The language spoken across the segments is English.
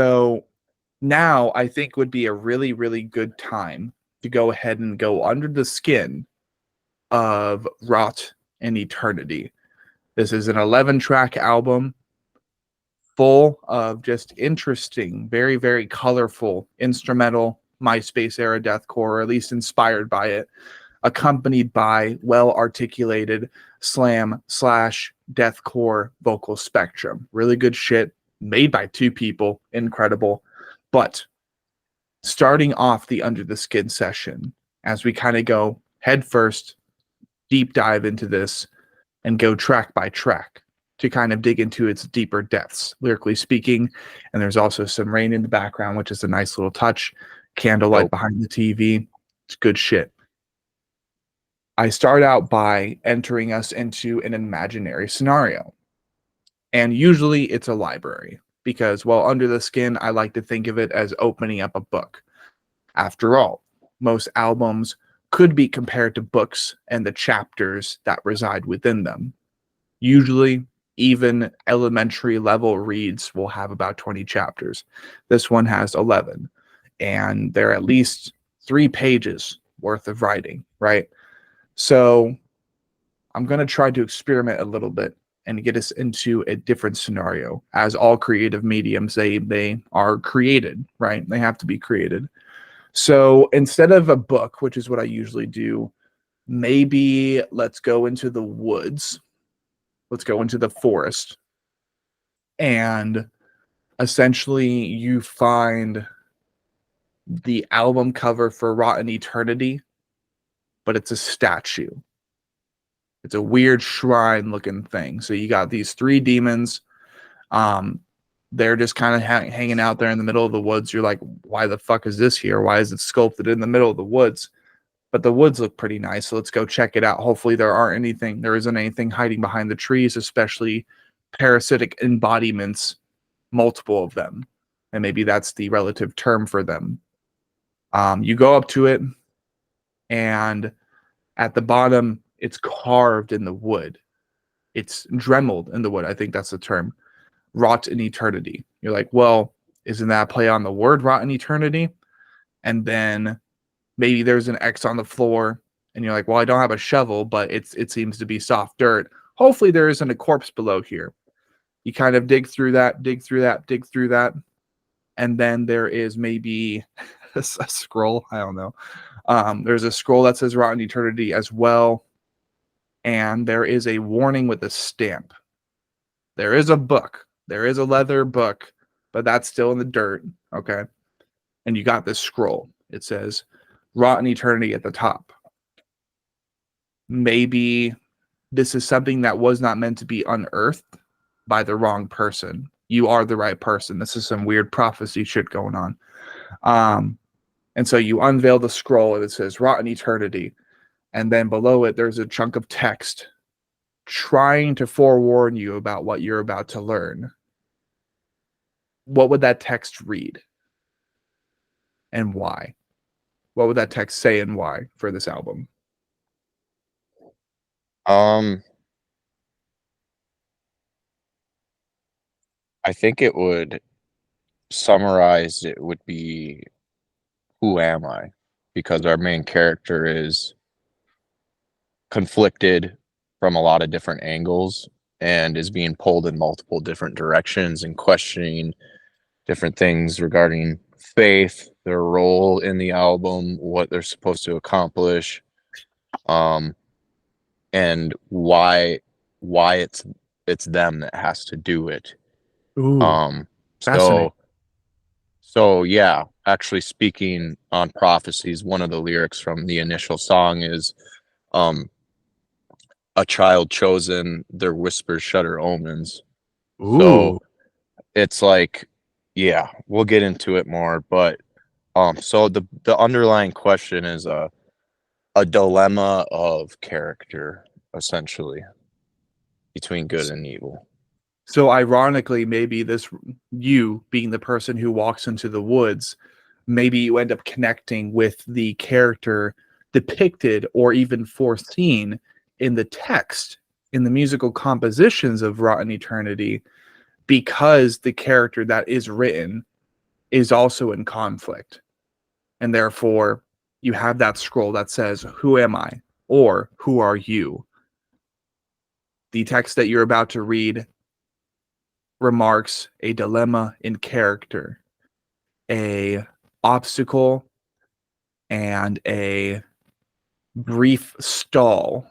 So now I think would be a really, really good time to go ahead and go under the skin of Wrought in Eternity. This is an 11-track album full of just interesting, very, very colorful instrumental MySpace era deathcore, or at least inspired by it, accompanied by well-articulated slam/deathcore vocal spectrum. Really good shit, made by two people, incredible. But starting off the Under the Skin session, as we kind of go head first, deep dive into this, and go track by track to kind of dig into its deeper depths, lyrically speaking. And there's also some rain in the background, which is a nice little touch. Candlelight behind the TV. It's good shit. I start out by entering us into an imaginary scenario. And usually it's a library because, well, Under the Skin, I like to think of it as opening up a book. After all, most albums could be compared to books and the chapters that reside within them. Usually, even elementary level reads will have about 20 chapters. This one has 11, and they're at least 3 pages worth of writing, right? So I'm going to try to experiment a little bit and get us into a different scenario. As all creative mediums, they are created, right? They have to be created. So instead of a book, which is what I usually do, maybe let's go into the woods. Let's go into the forest. And essentially you find the album cover for Wrought in Eternity, but it's a statue. It's a weird shrine looking thing. So you got these 3 demons. They're just kind of hanging out there in the middle of the woods. You're like, why the fuck is this here? Why is it sculpted in the middle of the woods? But the woods look pretty nice, so let's go check it out. Hopefully there isn't anything hiding behind the trees, especially parasitic embodiments, multiple of them. And maybe that's the relative term for them. You go up to it, and at the bottom, it's carved in the wood. It's dremeled in the wood. I think that's the term. Wrought in Eternity. You're like, well, isn't that a play on the word Wrought in Eternity? And then maybe there's an X on the floor, and you're like, well, I don't have a shovel, but it seems to be soft dirt. Hopefully there isn't a corpse below here. You kind of dig through that, and then there is maybe a scroll. I don't know. There's a scroll that says Wrought in Eternity as well, and there is a warning with a stamp. There is a book. There is a leather book, but that's still in the dirt, okay? And you got this scroll. It says Wrought in Eternity at the top. Maybe this is something that was not meant to be unearthed by the wrong person. You are the right person. This is some weird prophecy shit going on. And so you unveil the scroll, and it says Wrought in Eternity. And then below it, there's a chunk of text trying to forewarn you about what you're about to learn. What would that text read? And why? What would that text say and why for this album? I think it would summarize, it would be, who am I? Because our main character is conflicted from a lot of different angles and is being pulled in multiple different directions and questioning different things regarding faith, their role in the album, what they're supposed to accomplish, and why it's them that has to do it. Ooh, so yeah, actually speaking on prophecies, one of the lyrics from the initial song is a child chosen, their whispers shudder omens. Ooh. So it's like, yeah, we'll get into it more, but so the underlying question is a dilemma of character, essentially, between good and evil. So ironically, maybe you being the person who walks into the woods, maybe you end up connecting with the character depicted or even foreseen in the text, in the musical compositions of Wrought in Eternity, because the character that is written is also in conflict. And therefore, you have that scroll that says, "Who am I?" or "Who are you?" The text that you're about to read remarks a dilemma in character, a obstacle, and a brief stall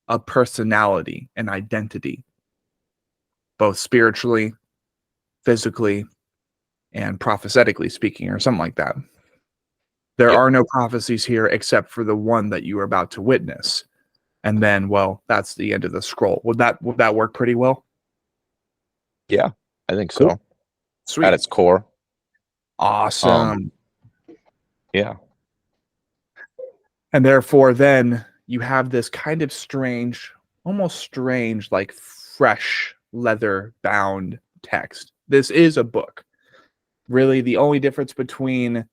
of personality and identity, both spiritually, physically, and prophetically speaking, or something like that. There Yep. are no prophecies here except for the one that you are about to witness. And then, well, that's the end of the scroll. Would that work pretty well? Yeah, I think Cool. so. Sweet. At its core. Awesome. Yeah. And therefore, then you have this kind of strange, almost strange, like fresh leather bound text. This is a book. Really, the only difference between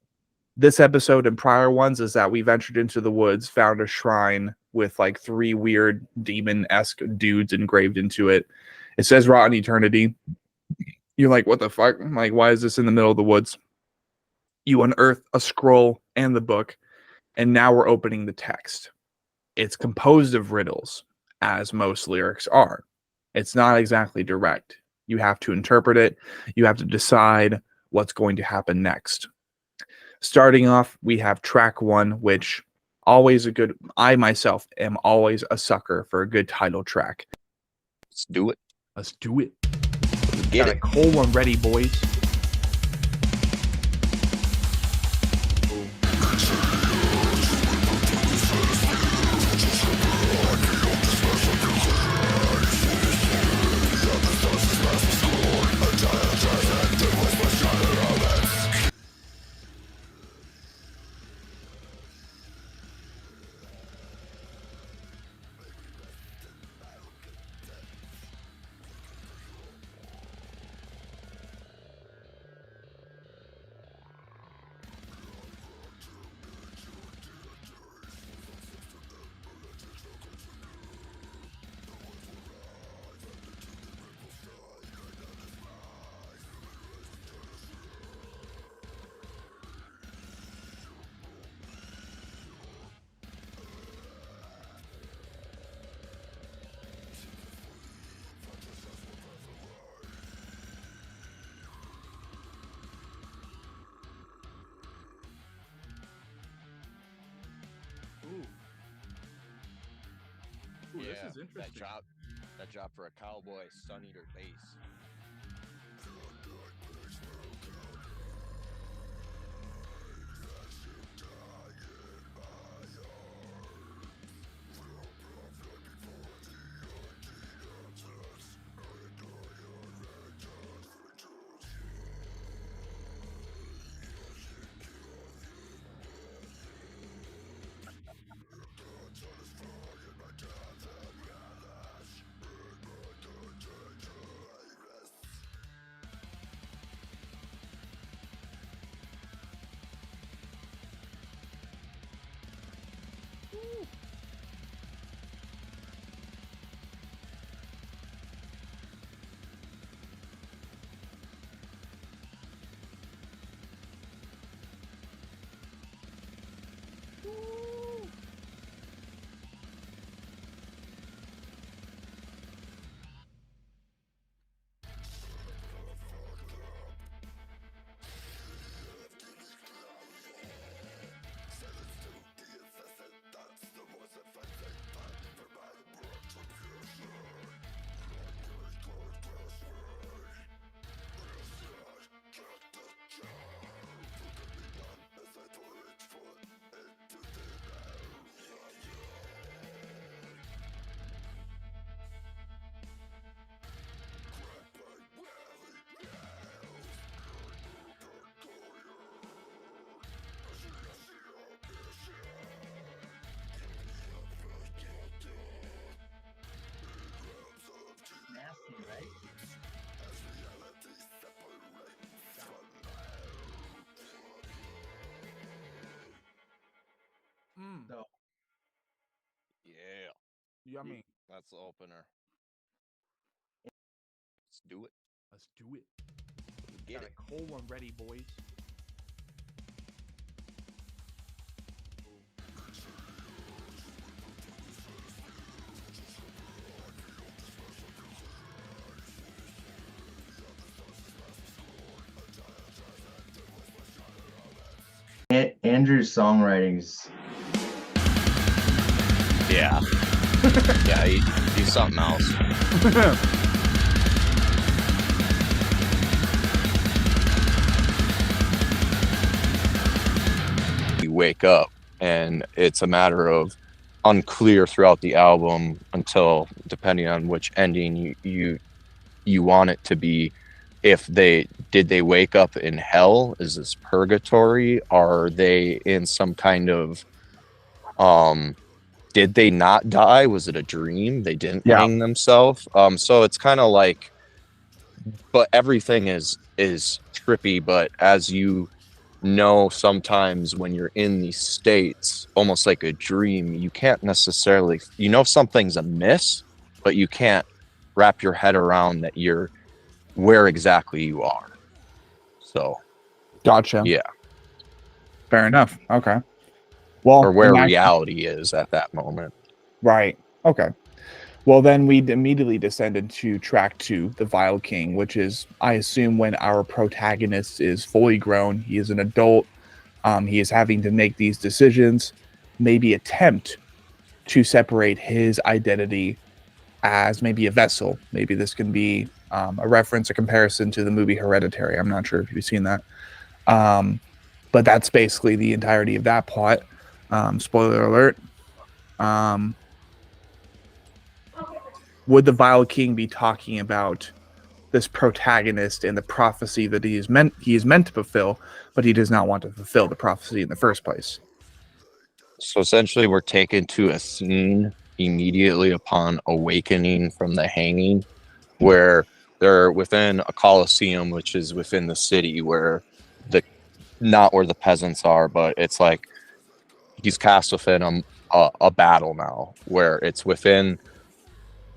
this episode and prior ones is that we ventured into the woods, found a shrine with like 3 weird demon-esque dudes engraved into it. It says Wrought in Eternity. You're like, what the fuck? I'm like, why is this in the middle of the woods? You unearth a scroll and the book, and now we're opening the text. It's composed of riddles, as most lyrics are. It's not exactly direct. You have to interpret it. You have to decide what's going to happen next. Starting off, we have track 1, which always a good. I myself am always a sucker for a good title track. Let's do it. Let's do it. Get Got it. a cold one ready, boys. Ooh, Yeah, this is interesting. that drop for a cowboy, Sun Eater bass. Nasty, right? So Yeah, Yummy. that's the opener. Let's do it. Let's do it. Got a cold one ready, boys. Andrew's songwriting's Yeah. Yeah, he's something else. You wake up and it's a matter of unclear throughout the album until, depending on which ending you want it to be, if they wake up in hell? Is this purgatory? Are they in some kind of did they not die? Was it a dream? They didn't hang themselves. So it's kind of like, but everything is trippy. But as you know, sometimes when you're in these states, almost like a dream, you can't necessarily, something's amiss, but you can't wrap your head around that you're where exactly you are. So Gotcha. Yeah. Fair enough. Okay. Well, or where reality is at that moment. Right. Okay. Well, then we immediately descend into track 2, The Vile King, which is, I assume, when our protagonist is fully grown. He is an adult. He is having to make these decisions, maybe attempt to separate his identity as maybe a vessel. Maybe this can be a reference, a comparison to the movie Hereditary. I'm not sure if you've seen that. But that's basically the entirety of that plot. Spoiler alert. Would the Vile King be talking about this protagonist and the prophecy that he is meant to fulfill, but he does not want to fulfill the prophecy in the first place? So essentially, we're taken to a scene immediately upon awakening from the hanging, where they're within a coliseum, which is within the city, where not where the peasants are, but it's like he's cast within a battle now, where it's within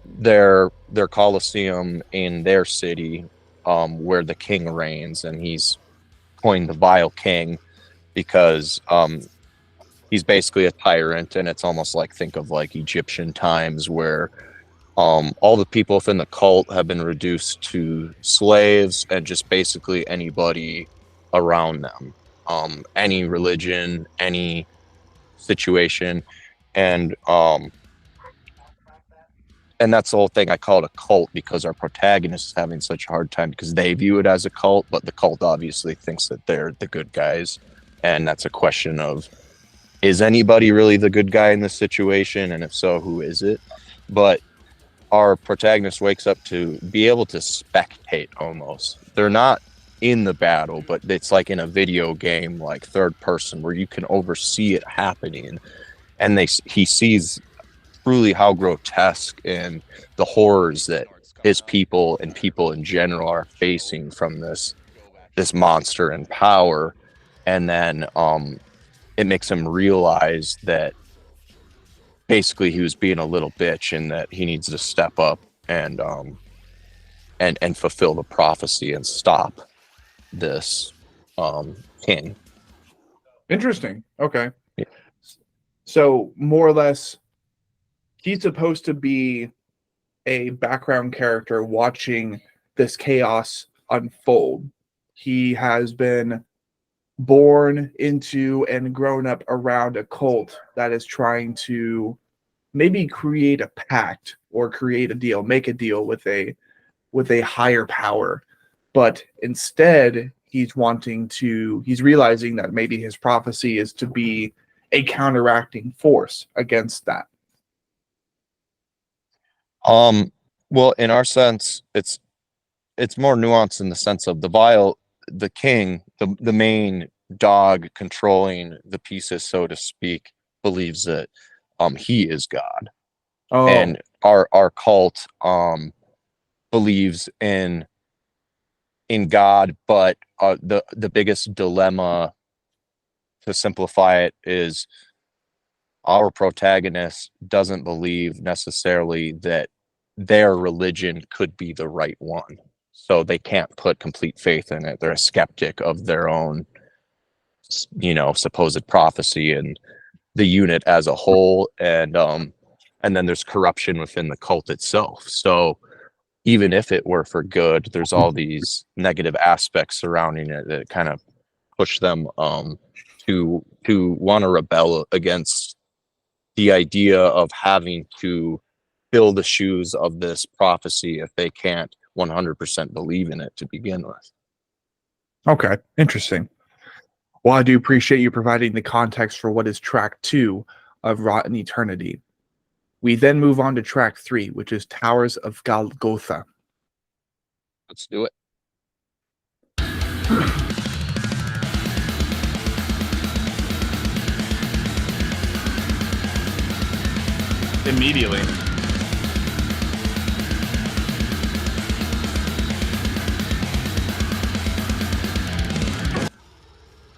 their coliseum in their city, where the king reigns, and he's coined the Vile King because he's basically a tyrant, and it's almost like, think of like Egyptian times, where all the people within the cult have been reduced to slaves, and just basically anybody around them, any religion, any situation, and that's the whole thing. I call it a cult because our protagonist is having such a hard time because they view it as a cult, but the cult obviously thinks that they're the good guys, and that's a question of, is anybody really the good guy in this situation, and if so, who is it? But our protagonist wakes up to be able to spectate almost. They're not in the battle, but it's like in a video game, like third person, where you can oversee it happening, and he sees truly how grotesque and the horrors that his people and people in general are facing from this monster in power. And then it makes him realize that basically he was being a little bitch, and that he needs to step up and fulfill the prophecy and stop this king. Interesting. Okay. Yeah. So more or less, he's supposed to be a background character watching this chaos unfold. He has been born into and grown up around a cult that is trying to maybe create a pact or create a deal, make a deal with a higher power. But instead, he's realizing that maybe his prophecy is to be a counteracting force against that. Well, in our sense, it's more nuanced in the sense of the king, the main dog controlling the pieces, so to speak, believes that he is God. Oh. And our cult believes in God, but the biggest dilemma, to simplify it, is our protagonist doesn't believe necessarily that their religion could be the right one. so they can't put complete faith in it. They're a skeptic of their own, supposed prophecy and the unit as a whole, and then there's corruption within the cult itself. So even if it were for good, there's all these negative aspects surrounding it that kind of push them to want to rebel against the idea of having to fill the shoes of this prophecy if they can't 100% believe in it to begin with. Okay, interesting. Well, I do appreciate you providing the context for what is track 2 of Wrought in Eternity. We then move on to track 3, which is Towers of Golgotha. Let's do it. Immediately.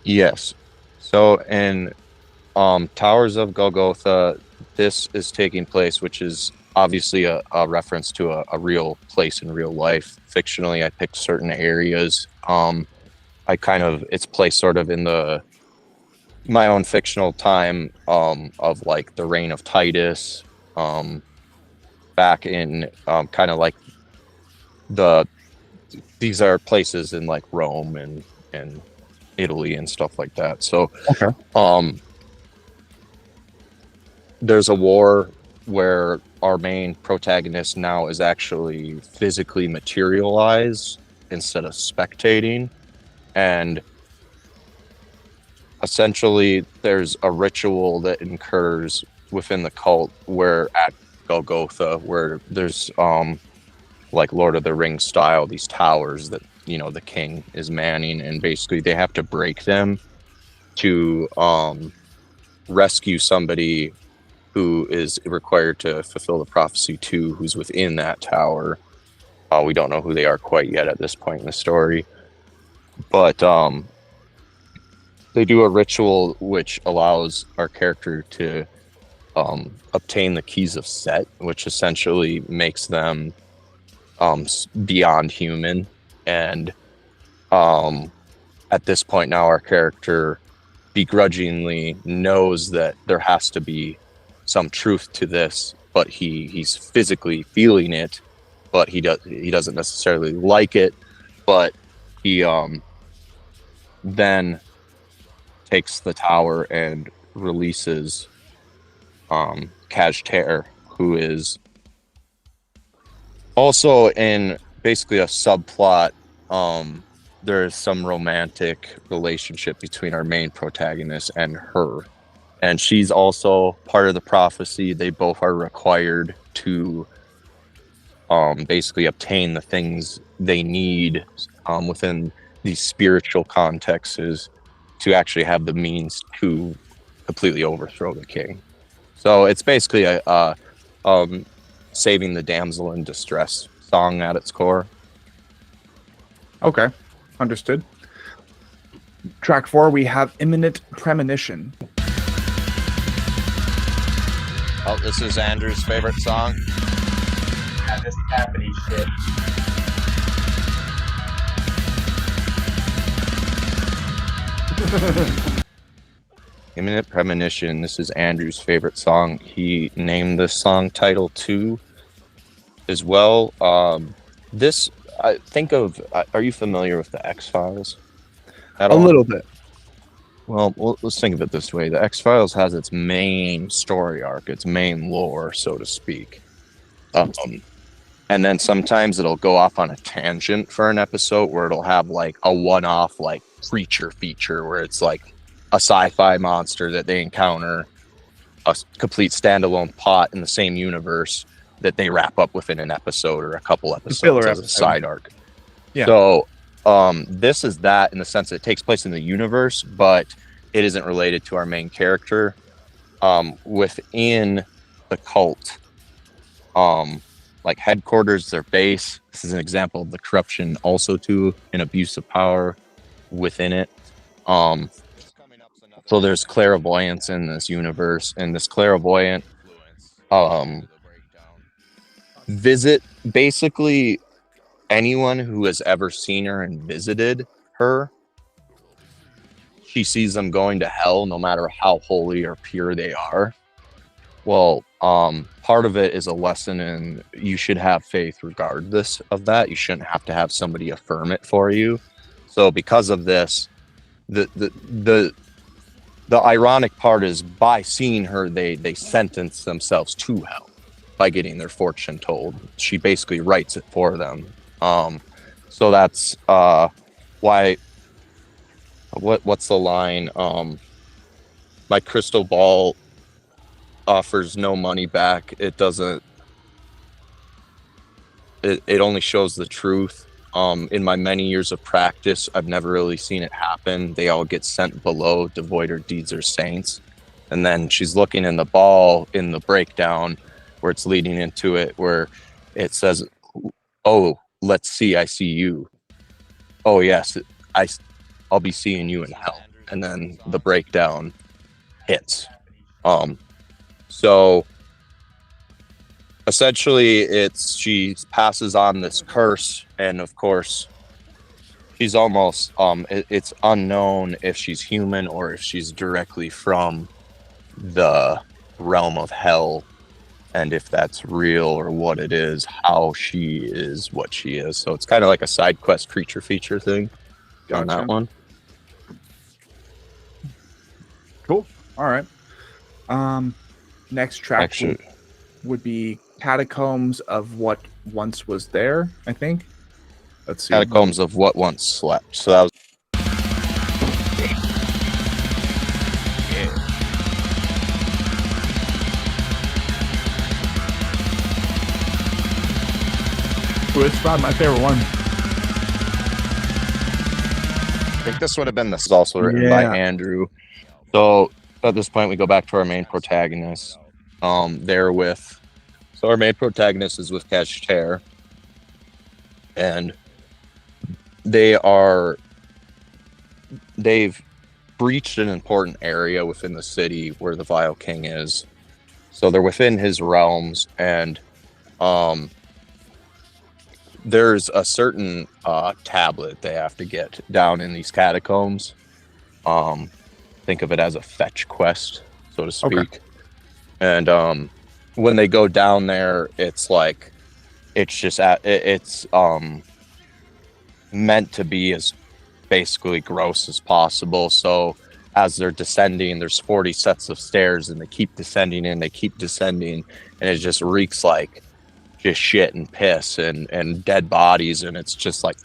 Yes. So in Towers of Golgotha, this is taking place, which is obviously a reference to a real place in real life. Fictionally, I picked certain areas. It's placed sort of in my own fictional time of like the reign of Titus, back in kind of like these are places in like Rome and Italy and stuff like that. So Okay. There's a war where our main protagonist now is actually physically materialized instead of spectating, and essentially there's a ritual that occurs within the cult where at Golgotha, where there's like Lord of the Rings style, these towers that the king is manning, and basically they have to break them to rescue somebody who is required to fulfill the prophecy too, who's within that tower. We don't know who they are quite yet at this point in the story, but they do a ritual which allows our character to obtain the keys of Set, which essentially makes them beyond human. And at this point now, our character begrudgingly knows that there has to be some truth to this, but he's physically feeling it, but he doesn't necessarily like it. But he then takes the tower and releases Kajter, who is also in basically a subplot. There is some romantic relationship between our main protagonist and her, and she's also part of the prophecy. They both are required to basically obtain the things they need within these spiritual contexts to actually have the means to completely overthrow the king. So it's basically a saving the damsel in distress song at its core. Okay, understood. Track 4, we have Imminent Premonition. Oh, this is Andrew's favorite song. Yeah, this happening shit. Imminent Premonition. This is Andrew's favorite song. He named this song Title 2 as well. This, I think of, are you familiar with the X-Files at all? A little bit. Well, let's think of it this way. The X-Files has its main story arc, its main lore, so to speak. And then sometimes it'll go off on a tangent for an episode where it'll have like a one-off like creature feature where it's like a sci-fi monster that they encounter, a complete standalone plot in the same universe that they wrap up within an episode or a couple episodes as a side arc. Yeah. So this is that in the sense that it takes place in the universe, but it isn't related to our main character. Within the cult, like headquarters, their base. This is an example of the corruption also to an abuse of power within it. So there's clairvoyance in this universe, and this clairvoyant visit basically anyone who has ever seen her and visited her, she sees them going to hell no matter how holy or pure they are. Well, part of it is a lesson in you should have faith regardless of that. You shouldn't have to have somebody affirm it for you. So because of this, the ironic part is by seeing her, they sentence themselves to hell by getting their fortune told. She basically writes it for them. So that's why. What's the line? My crystal ball offers no money back. It doesn't. It only shows the truth. In my many years of practice, I've never really seen it happen. They all get sent below, devoid or deeds or saints. And then she's looking in the ball in the breakdown where it's leading into it, where it says, "Oh, let's see, I see you. Oh yes, I'll be seeing you in hell." And then the breakdown hits. So essentially she passes on this curse, and of course she's almost it's unknown if she's human or if she's directly from the realm of hell, and if that's real or what it is, how she is what she is. So it's kind of like a side quest creature feature thing on that one. Cool. All right. Next track Actually, would be Catacombs of What Once Was There, I think. Let's see. Catacombs of What Once Slept. So that was It's probably my favorite one. I think this would have been, this is also written by Andrew. So at this point we go back to our main protagonist. So our main protagonist is with Kashter, and they've breached an important area within the city where the Vile King is. So they're within his realms, and there's a certain tablet they have to get down in these catacombs. Think of it as a fetch quest, so to speak. Okay. And when they go down there, it's like it's meant to be as basically gross as possible. So as they're descending, there's 40 sets of stairs, and they keep descending and it just reeks like just shit and piss and dead bodies. And it's just like,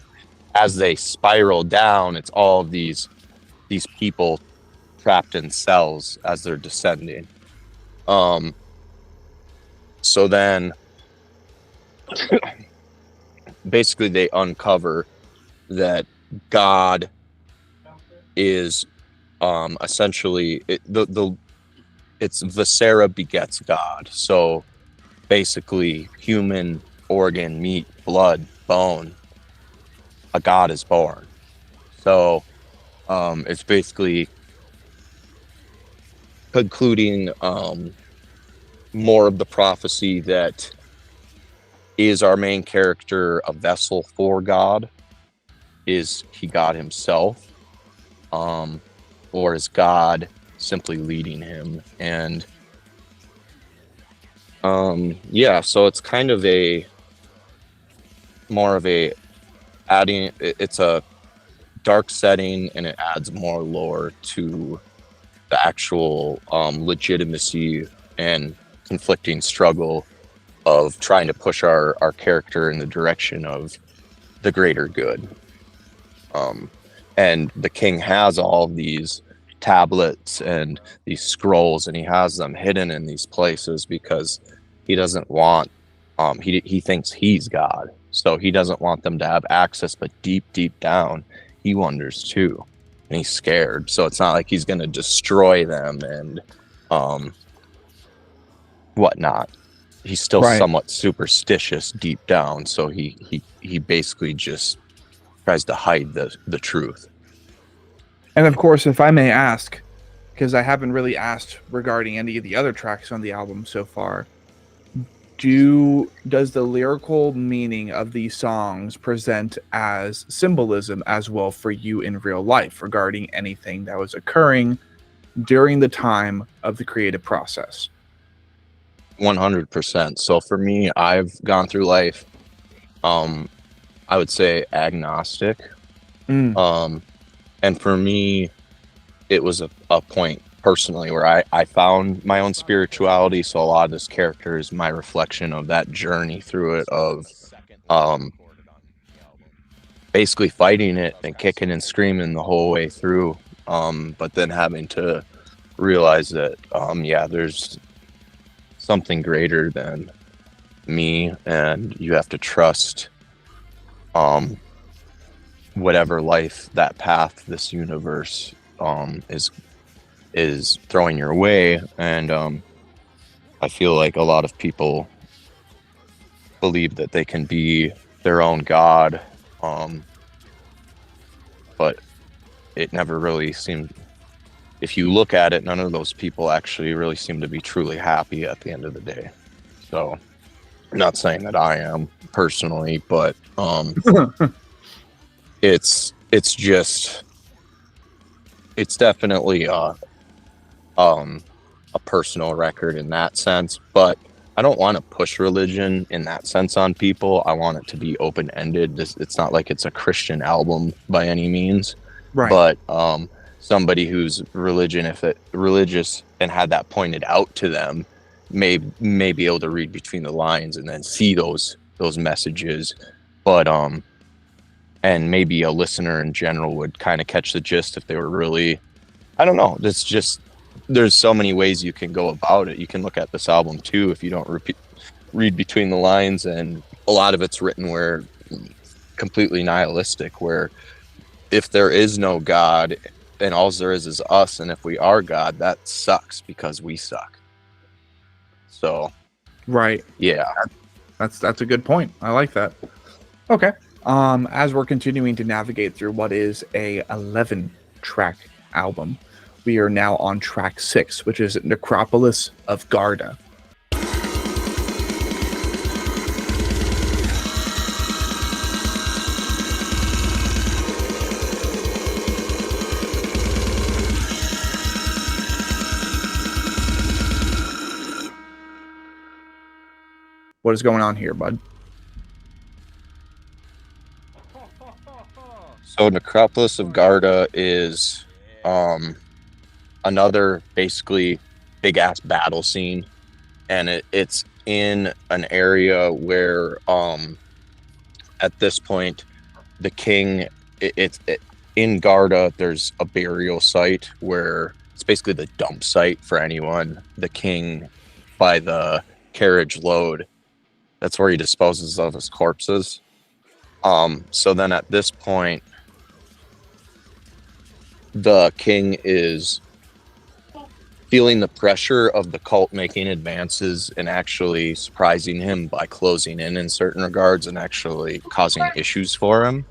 as they spiral down, it's all of these people trapped in cells as they're descending. So then basically they uncover that God is essentially it's Viscera begets God. So basically human organ, meat, blood, bone, a God is born. So it's basically concluding more of the prophecy that is our main character a vessel for God? Is he God himself? Or is God simply leading him? And so it's kind of it's a dark setting, and it adds more lore to the actual legitimacy and conflicting struggle of trying to push our character in the direction of the greater good. And the king has all these tablets and these scrolls, and he has them hidden in these places because he doesn't want he thinks he's God, so he doesn't want them to have access. But deep down he wonders too, and he's scared. So it's not like he's going to destroy them and whatnot. He's still somewhat superstitious deep down, so he basically just tries to hide the truth. And of course, if I may ask, because I haven't really asked regarding any of the other tracks on the album so far, does the lyrical meaning of these songs present as symbolism as well for you in real life regarding anything that was occurring during the time of the creative process? 100%. So for me, I've gone through life, I would say agnostic. And for me, it was a point personally where I found my own spirituality. So a lot of this character is my reflection of that journey through it, of basically fighting it and kicking and screaming the whole way through, but then having to realize that there's something greater than me, and you have to trust whatever life, that path, this universe is throwing your way. And I feel like a lot of people believe that they can be their own god, but it never really seemed, if you look at it, none of those people actually really seem to be truly happy at the end of the day. So I'm not saying that I am personally, but it's definitely a personal record in that sense. But I don't want to push religion in that sense on people. I want it to be open-ended. It's not like it's a Christian album by any means, Right. but somebody who's religious and had that pointed out to them may be able to read between the lines and then see those messages. But and maybe a listener in general would kind of catch the gist if they were really, I don't know. It's just, there's so many ways you can go about it. You can look at this album too if you don't read between the lines, and a lot of it's written where completely nihilistic, where if there is no God and all there is us, and if we are God, that sucks because we suck. So Right. yeah, That's a good point. I like that. Okay. As we're continuing to navigate through what is a 11-track album, we are now on track 6, which is Necropolis of Garda. What is going on here, bud? so Necropolis of Garda is another basically big ass battle scene, and it's in an area where at this point the king, in Garda there's a burial site where it's basically the dump site for anyone. The king, by the carriage load, that's where he disposes of his corpses. So then at this point, the king is feeling the pressure of the cult making advances and actually surprising him by closing in certain regards and actually causing issues for him.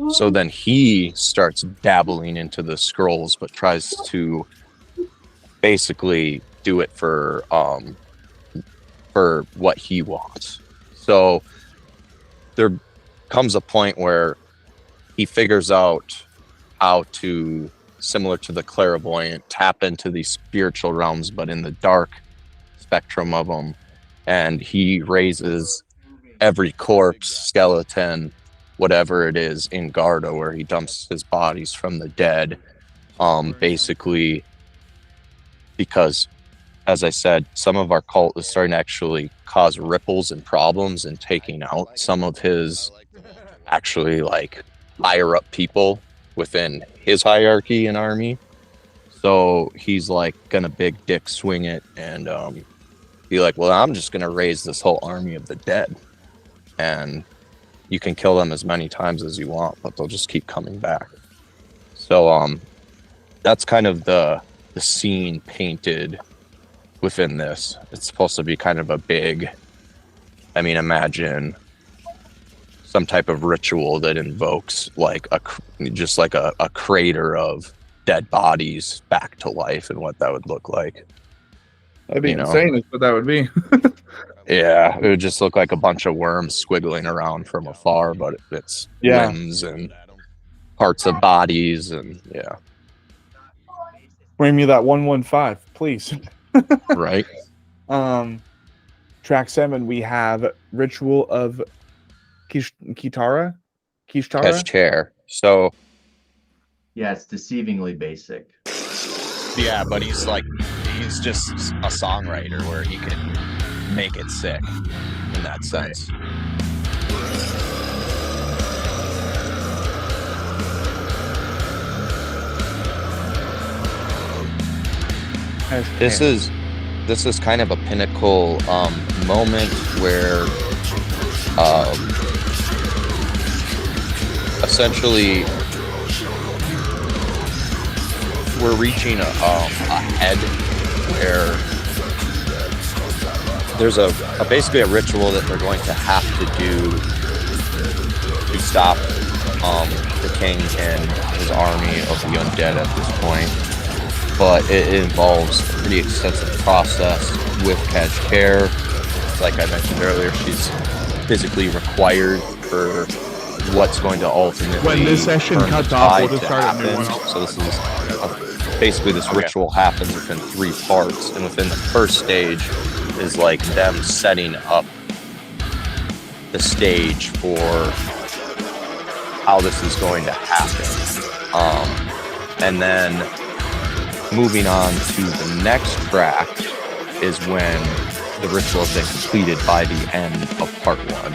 So then he starts dabbling into the scrolls, but tries to basically do it for what he wants. So there comes a point where he figures out how to, similar to the clairvoyant, tap into these spiritual realms, but in the dark spectrum of them. And he raises every corpse, skeleton, whatever it is in Garda, where he dumps his bodies from the dead, basically because, as I said, some of our cult is starting to actually cause ripples and problems and taking out some of his actually like higher up people within his hierarchy and army. So he's like gonna big dick swing it and be like, well, I'm just gonna raise this whole army of the dead, and you can kill them as many times as you want, but they'll just keep coming back. So that's kind of the scene painted within this. It's supposed to be kind of a big, I mean, imagine some type of ritual that invokes like a crater of dead bodies back to life and what that would look like. That'd be You know. insane, is what that would be. Yeah, it would just look like a bunch of worms squiggling around from afar, but it's Yeah. limbs and parts of bodies, and yeah, Bring me that 115, please. right. Track 7, we have Ritual of Kitara. Catch chair. So Yeah, it's deceivingly basic. yeah, but he's just a songwriter where he can make it sick in that sense. This is kind of a pinnacle moment where essentially we're reaching a head where there's basically a ritual that they're going to have to do to stop the king and his army of the undead at this point. But it involves a pretty extensive process with Catch Care. Like I mentioned earlier, she's physically required for what's going to ultimately When this session turn cuts the off, we'll tide just to start a new happen. one. So this is basically this ritual happens within 3 parts, and within the first stage is like them setting up the stage for how this is going to happen, and then moving on to the next track is when the ritual has been completed by the end of part 1.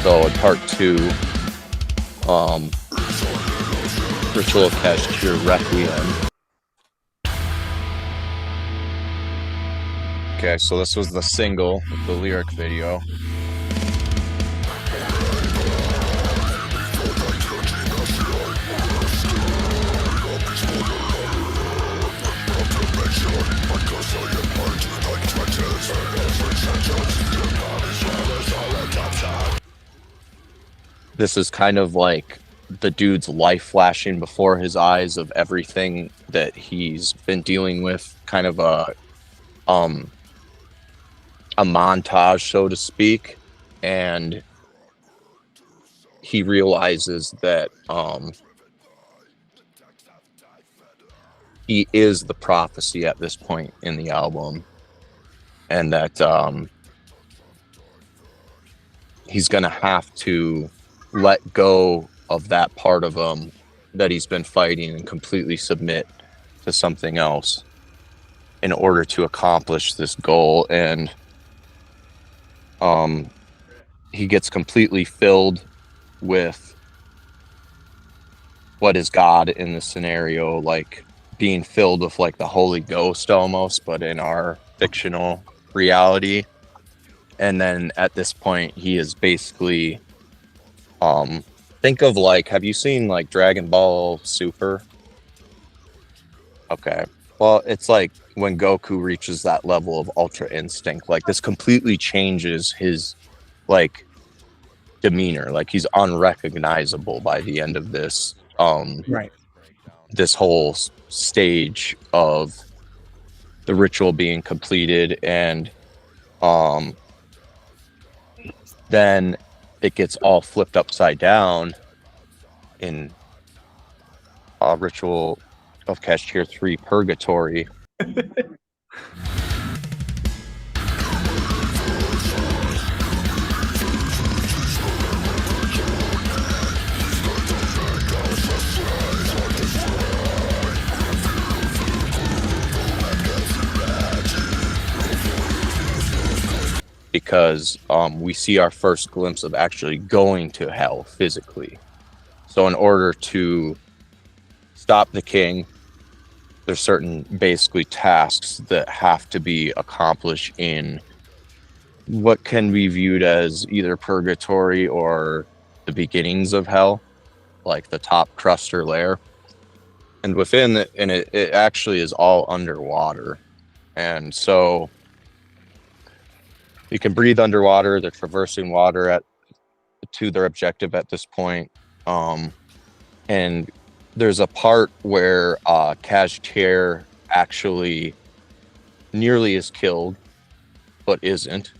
So in part 2, Ritual of Kashtir Requiem. Okay, so this was the single with the lyric video. This is kind of like the dude's life flashing before his eyes of everything that he's been dealing with, kind of a montage, so to speak, and he realizes that he is the prophecy at this point in the album, and that he's gonna have to let go of that part of him that he's been fighting and completely submit to something else in order to accomplish this goal. And he gets completely filled with what is God in this scenario, like being filled with like the Holy Ghost almost, but in our fictional reality. And then at this point he is basically think of like, have you seen like Dragon Ball Super? Okay. Well, it's like when Goku reaches that level of Ultra Instinct, like this completely changes his like demeanor. Like he's unrecognizable by the end of this Right. this whole stage of the ritual being completed. And then it gets all flipped upside down in Ritual of Kashtir 3 Purgatory. Because we see our first glimpse of actually going to hell physically. So in order to stop the king, there's certain basically tasks that have to be accomplished in what can be viewed as either purgatory or the beginnings of hell, like the top crust or layer. And within it, and it actually is all underwater. And so you can breathe underwater. They're traversing water to their objective at this point. And there's a part where Kashtir actually nearly is killed, but isn't.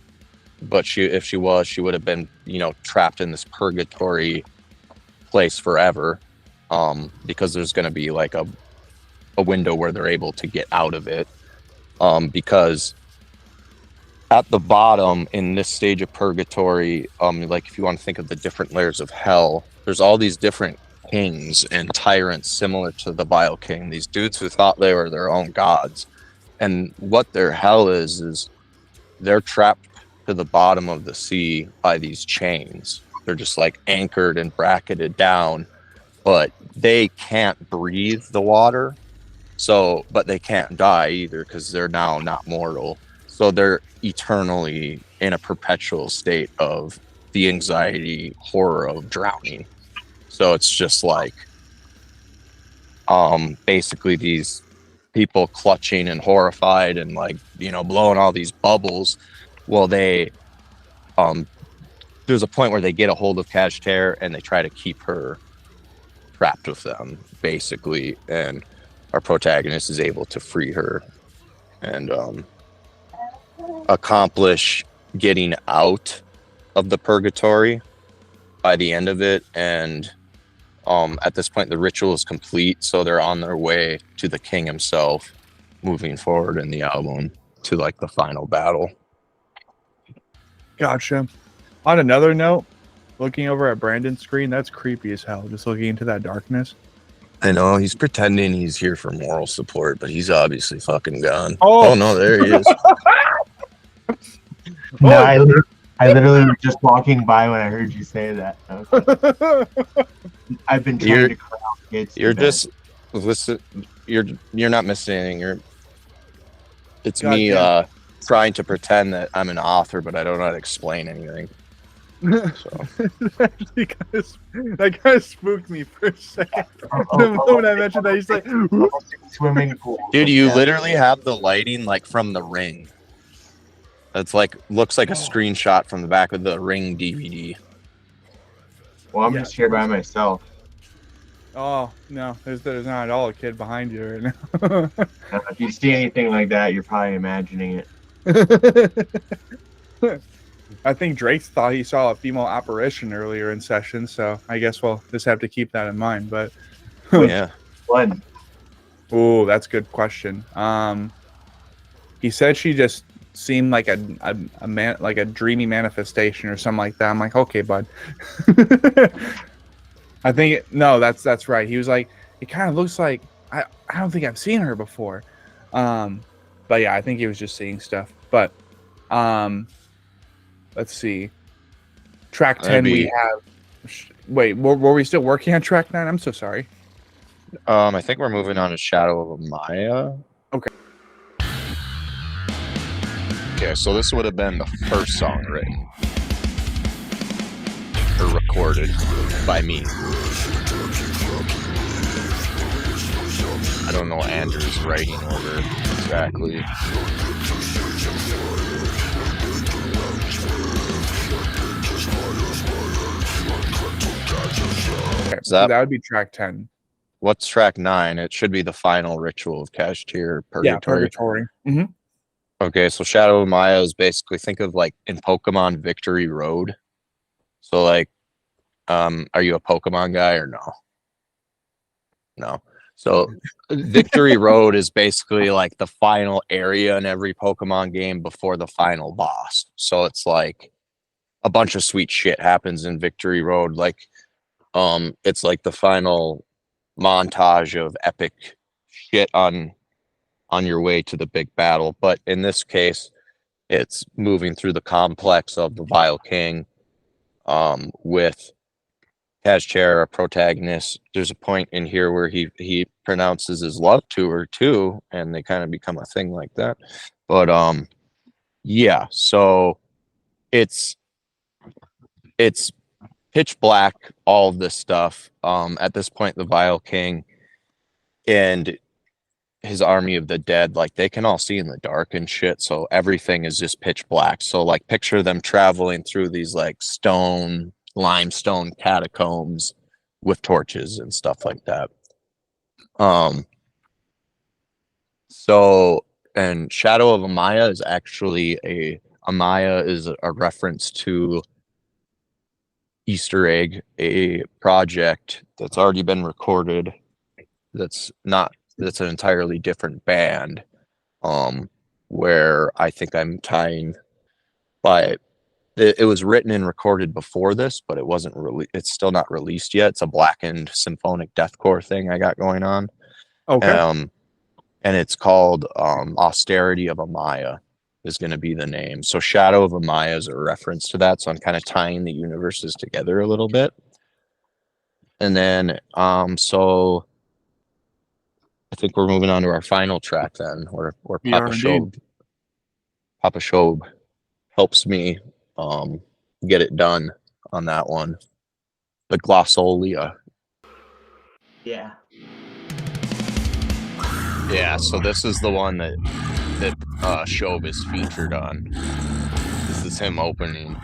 But if she was, she would have been, trapped in this purgatory place forever, because there's going to be like a window where they're able to get out of it, because at the bottom in this stage of purgatory, like if you want to think of the different layers of hell, there's all these different kings and tyrants similar to the Vile King, these dudes who thought they were their own gods. And what their hell is they're trapped to the bottom of the sea by these chains. They're just like anchored and bracketed down, but they can't breathe the water. So, but they can't die either because they're now not mortal. So they're eternally in a perpetual state of the anxiety, horror of drowning. So it's just like, basically these people clutching and horrified and like, blowing all these bubbles. Well, there's a point where they get a hold of Kashtar and they try to keep her trapped with them, basically. And our protagonist is able to free her and accomplish getting out of the purgatory by the end of it. And at this point, the ritual is complete, so they're on their way to the king himself, moving forward in the album to like the final battle. Gotcha. On another note, looking over at Brandon's screen, that's creepy as hell. Just looking into that darkness. I know he's pretending he's here for moral support, but he's obviously fucking gone. Oh, Oh no, there he is. No, I literally was just walking by when I heard you say that. I've been trying to corral kids. You're just listen. You're not missing anything. It's God me damn. trying to pretend that I'm an author, but I don't know how to explain anything. So that kind of spooked me for a second. The moment I mentioned that, he's like, swimming pool. dude, you literally have the lighting like from The Ring. That's like looks like a screenshot from the back of the Ring DVD. Well, I'm just here by myself. oh no, there's not at all a kid behind you right now. If you see anything like that, you're probably imagining it. I think Drake thought he saw a female apparition earlier in session, so I guess we'll just have to keep that in mind. But Yeah. One. oh, that's a good question. He said she just seemed like a man, like a dreamy manifestation or something like that. I'm like, okay, bud. I think no, that's right. He was like, it kind of looks like I don't think I've seen her before. But yeah, I think he was just seeing stuff. But let's see. Track 10 we have. Wait, were we still working on track 9? I'm so sorry. I think we're moving on to Shadow of Maya. Okay. Okay, so this would have been the first song written or recorded by me. I don't know Andrew's writing order exactly. Okay, Is so that- that would be track 10. What's track 9? It should be the final ritual of Kashtar, Purgatory. Yeah, Purgatory. Mm-hmm. Okay, so Shadow of Maya is basically, think of like in Pokemon Victory Road. So like, are you a Pokemon guy or no? No. So Victory Road is basically like the final area in every Pokemon game before the final boss. So it's like a bunch of sweet shit happens in Victory Road. Like, it's like the final montage of epic shit on your way to the big battle. But in this case, it's moving through the complex of the Vile King, with Kashtar, a protagonist. There's a point in here where he pronounces his love to her too, and they kind of become a thing like that. But yeah, so it's pitch black, all of this stuff. At this point, the Vile King and his army of the dead, like they can all see in the dark and shit, so everything is just pitch black. So like picture them traveling through these like limestone catacombs with torches and stuff like that. So and Shadow of Amaya is actually Amaya is a reference to Easter Egg, a project that's already been recorded. That's an entirely different band. Where I think I'm tying by it was written and recorded before this, but it wasn't really, it's still not released yet. It's a blackened symphonic deathcore thing I got going on. Okay. And it's called Austerity of Amaya is going to be the name. So Shadow of Amaya is a reference to that. So I'm kind of tying the universes together a little bit. And then so I think we're moving on to our final track then, where Papa Shobe helps me get it done on that one. The Glossolia. Yeah. Yeah, so this is the one that Shobe is featured on. This is him opening.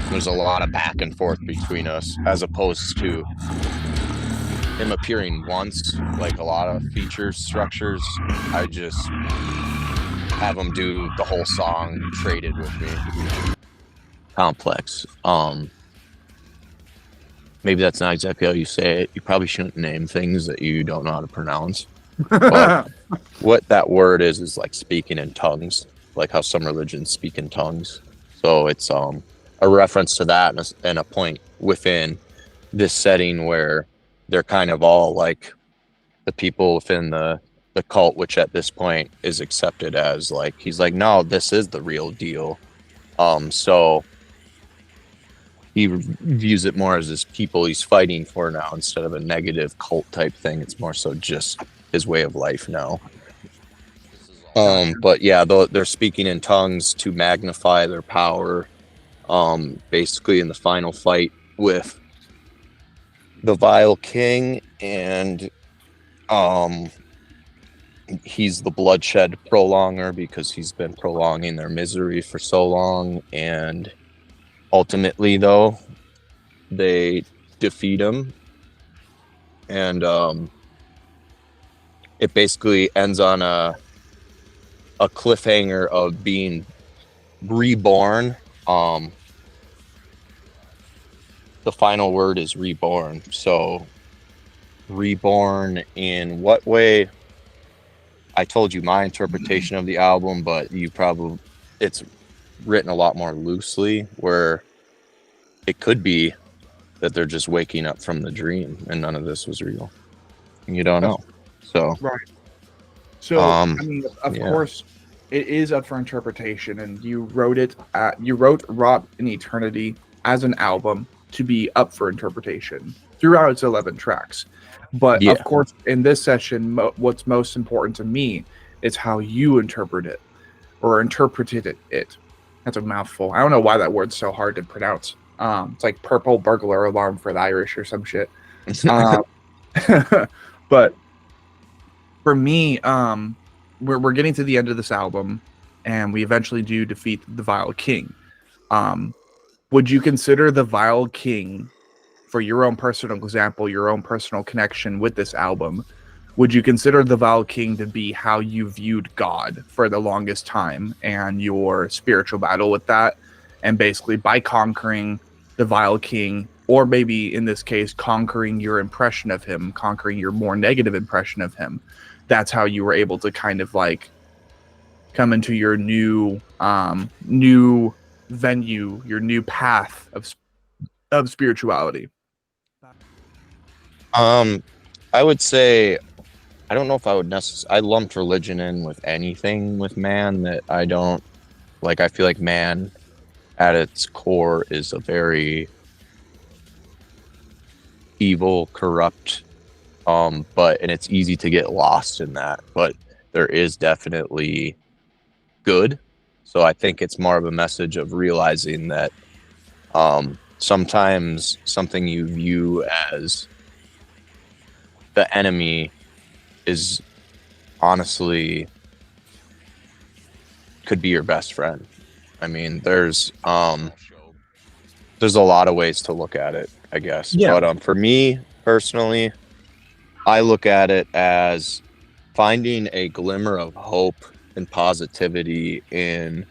There's a lot of back and forth between us, as opposed to him appearing once, like a lot of feature structures. I just have him do the whole song traded with me. Complex. Maybe that's not exactly how you say it. You probably shouldn't name things that you don't know how to pronounce. But what that word is like speaking in tongues, like how some religions speak in tongues. So it's a reference to that, and a point within this setting where they're kind of all like the people within the cult, which at this point is accepted as like, he's like, no, this is the real deal. So he views it more as his people he's fighting for now, instead of a negative cult type thing. It's more so just his way of life now. But yeah, they're speaking in tongues to magnify their power. Basically in the final fight with the Vile King, and he's the bloodshed prolonger because he's been prolonging their misery for so long. And ultimately, though, they defeat him, and it basically ends on a cliffhanger of being reborn. The final word is reborn. So reborn in what way? I told you my interpretation of the album, but it's written a lot more loosely, where it could be that they're just waking up from the dream and none of this was real. You don't know. So right. So I mean, of yeah. course, it is up for interpretation, and you wrote Wrought In Eternity as an album to be up for interpretation throughout its 11 tracks. But of course, in this session, what's most important to me is how you interpret it, or interpreted it. That's a mouthful. I don't know why that word's so hard to pronounce. It's like purple burglar alarm for the Irish or some shit. But for me, we're getting to the end of this album, and we eventually do defeat the Vile King. Would you consider the Vile King, for your own personal example, your own personal connection with this album, would you consider the Vile King to be how you viewed God for the longest time, and your spiritual battle with that? And basically by conquering the Vile King, or maybe in this case, conquering your impression of him, conquering your more negative impression of him, that's how you were able to kind of like come into your new venue, your new path of spirituality? I would say, I don't know if I would necessarily, I lumped religion in with anything with man that I don't like. I feel like man at its core is a very evil, corrupt, and it's easy to get lost in that, but there is definitely good. So I think it's more of a message of realizing that sometimes something you view as the enemy is honestly could be your best friend. I mean, there's a lot of ways to look at it, I guess. Yeah. But for me personally, I look at it as finding a glimmer of hope and positivity in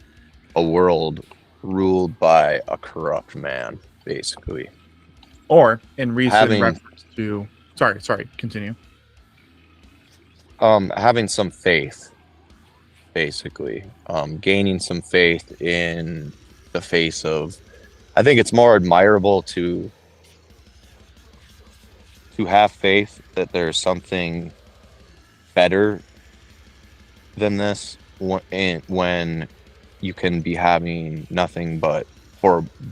a world ruled by a corrupt man, basically. Or in recent Having- reference to sorry, continue. Having some faith, basically. Gaining some faith in the face of, I think it's more admirable to have faith that there's something better than this when you can be having nothing but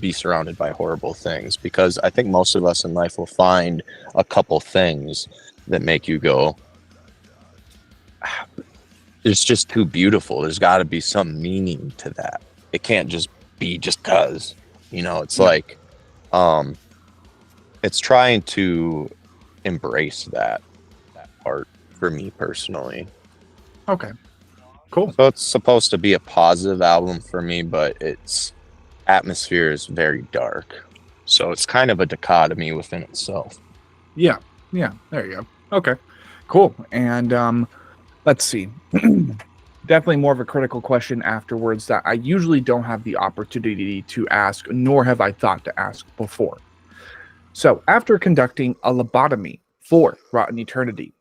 be surrounded by horrible things. Because I think most of us in life will find a couple things that make you go, it's just too beautiful. There's got to be some meaning to that. It can't just be just cause, it's like, it's trying to embrace that part for me personally. Okay, cool. So it's supposed to be a positive album for me, but its atmosphere is very dark. So it's kind of a dichotomy within itself. Yeah, there you go. Okay, cool. And let's see. Definitely more of a critical question afterwards that I usually don't have the opportunity to ask, nor have I thought to ask before. So after conducting a lobotomy for Wrought In Eternity,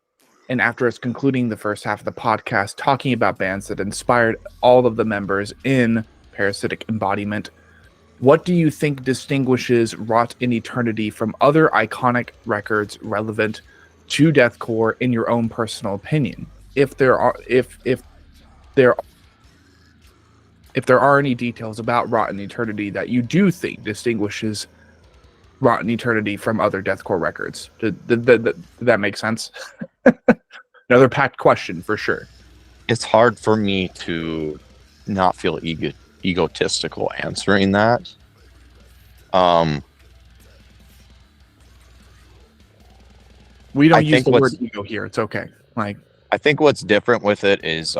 and after us concluding the first half of the podcast talking about bands that inspired all of the members in Parasitic Embodiment, what do you think distinguishes Wrought In Eternity from other iconic records relevant to deathcore in your own personal opinion? If there are any details about Wrought In Eternity that you do think distinguishes Wrought In Eternity from other deathcore records. Did that make sense? Another packed question for sure. It's hard for me to not feel egotistical answering that. We don't I use think the word what's- ego here. It's okay. Like, I think what's different with it is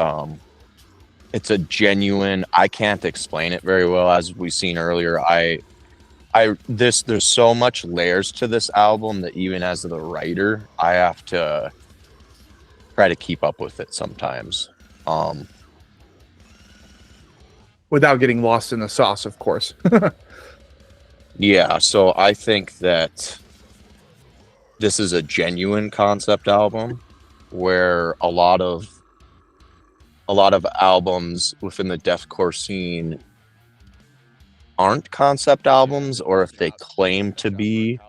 it's a genuine, I can't explain it very well, as we've seen earlier. There's so much layers to this album that even as the writer, I have to try to keep up with it sometimes. without getting lost in the sauce, of course. Yeah, so I think that this is a genuine concept album where a lot of albums within the deathcore scene aren't concept albums, or if they claim to be,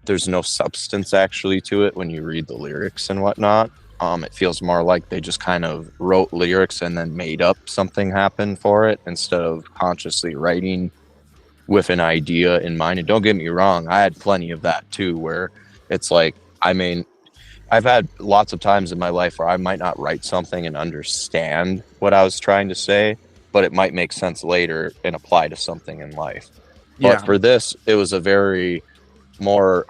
there's no substance actually to it when you read the lyrics and whatnot. It feels more like they just kind of wrote lyrics and then made up something happen for it instead of consciously writing with an idea in mind. And don't get me wrong, I had plenty of that too, where it's like, I mean, I've had lots of times in my life where I might not write something and understand what I was trying to say, but it might make sense later and apply to something in life. Yeah. But for this, it was a very more,